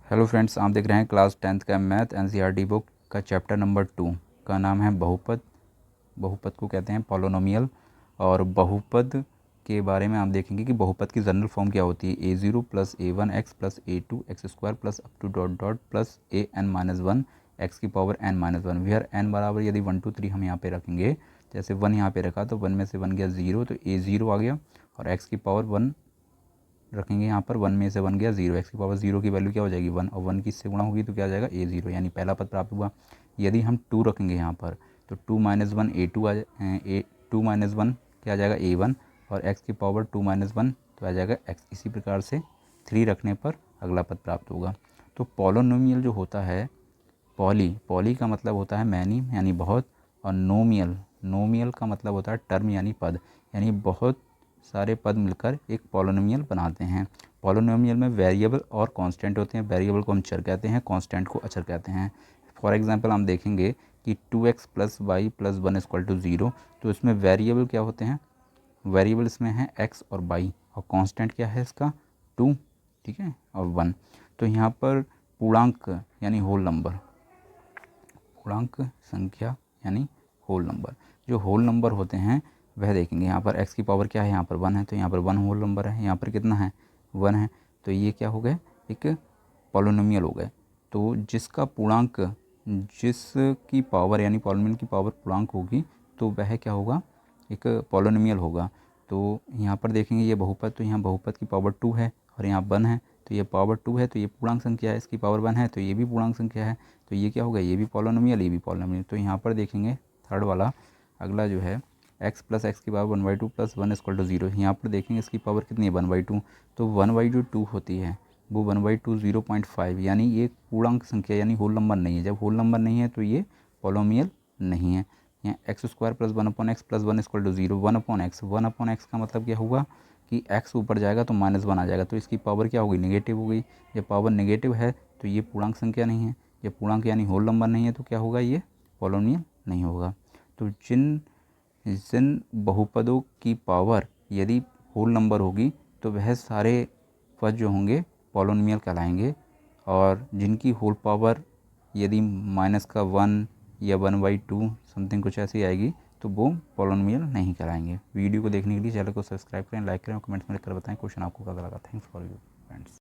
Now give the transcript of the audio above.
Hello friends, आप देख रहे हैं क्लास 10th का मैथ एनसीईआरटी बुक का चैप्टर नंबर 2 का नाम है बहुपद। बहुपद को कहते हैं पॉलिनोमियल। और बहुपद के बारे में आप देखेंगे कि बहुपद की जनरल फॉर्म क्या होती है। a0 plus a1x plus a2 x square plus up to dot dot plus an-1 x की पावर n-1 वेयर n बराबर यदि 1 2 3 हम यहाँ पे रखेंगे, जैसे 1 यहाँ पे रखा तो 1 में से 1 गया 0 तो a0 आ गया, और x की पावर 1 रखेंगे यहाँ पर, 1 में से 1 गया 0, एक्स की पावर 0 की वैल्यू क्या हो जाएगी 1, और 1 की इससे गुणा होगी तो क्या आ जाएगा a0, यानी पहला पद प्राप्त हुआ। यदि हम 2 रखेंगे यहाँ पर तो 2 माइनस 1 a2 2 माइनस 1 क्या आ जाएगा a1, और x की पावर 2 माइनस 1 तो आ जाएगा x। इसी प्रकार से 3 रखने पर अगला पद प्राप्त होगा। तो पॉलिनोमियल जो होता है, पॉली का मतलब होता है मैनी यानी बहुत, और नोमियल का मतलब होता है टर्म यानी पद, यानी बहुत सारे पद मिलकर एक पॉलिनोमियल बनाते हैं। पॉलिनोमियल में वेरिएबल और कांस्टेंट होते हैं। वेरिएबल को हम चर कहते हैं, कांस्टेंट को अचर कहते हैं। फॉर एग्जांपल हम देखेंगे कि 2x plus y plus 1 equal to 0, तो इसमें वेरिएबल क्या होते हैं, वेरिएबल इसमें है x और y, और कांस्टेंट क्या है इसका 2, ठीक है, और 1। तो यहाँ पर पूर्णांक यानी होल नंबर, पूर्णांक संख्या यानी होल नंबर, जो होल नंबर होते हैं वह देखेंगे। यहाँ पर x की पावर क्या है, यहाँ पर 1 है, तो यहाँ पर 1 होल नंबर है। यहाँ पर कितना है 1 है, तो ये क्या हो गए एक पॉलिनोमियल हो गए। तो जिसका पूर्णांक, जिसकी पावर यानी पॉलिनोमियल की पावर पूर्णांक होगी तो वह क्या होगा, एक पॉलिनोमियल होगा। तो यहाँ पर देखेंगे ये बहुपद, तो यहाँ बहुपद की पावर 2 है और यहाँ 1 है, तो ये पावर 2 है तो ये पूर्णांक संख्या है, इसकी पावर 1 है तो ये भी पूर्णांक संख्या है, तो ये क्या होगा, ये भी पॉलिनोमियल, ये भी पॉलिनोमियल। तो यहाँ पर देखेंगे थर्ड वाला अगला जो है x प्लस एक्स की पावर 1/2 प्लस 1 इक्वल टू 0। यहाँ पर देखेंगे इसकी पावर कितनी है 1/2, तो 1/2 2 होती है, वो 1/2 0.5, यानी ये पूर्णांक संख्या यानी होल नंबर नहीं है। जब होल नंबर नहीं है तो ये पॉलिनोमियल नहीं है। यहाँ x square plus 1/x plus 1 equal to 0, 1/x का मतलब क्या होगा कि x ऊपर जाएगा तो -1 आ जाएगा, तो इसकी पावर क्या होगी, नेगेटिव हो गई। जब पावर नेगेटिव है तो ये पूर्णांक संख्या नहीं है, जब पूर्णांक यानी होल नंबर नहीं है तो क्या होगा, ये पॉलिनोमियल नहीं होगा। तो जिन जिन बहुपदों की पावर यदि होल नंबर होगी तो वह सारे पद जो होंगे पॉलिनोमियल कहलाएंगे, और जिनकी होल पावर यदि -1 या 1/2 समथिंग कुछ ऐसी आएगी तो वो पॉलिनोमियल नहीं कहलाएंगे। वीडियो को देखने के लिए चैनल को सब्सक्राइब करें, लाइक करें और कमेंट्स में लिखकर बताएं क्वेश्चन आपको कैसा लगा। Thanks for you friends.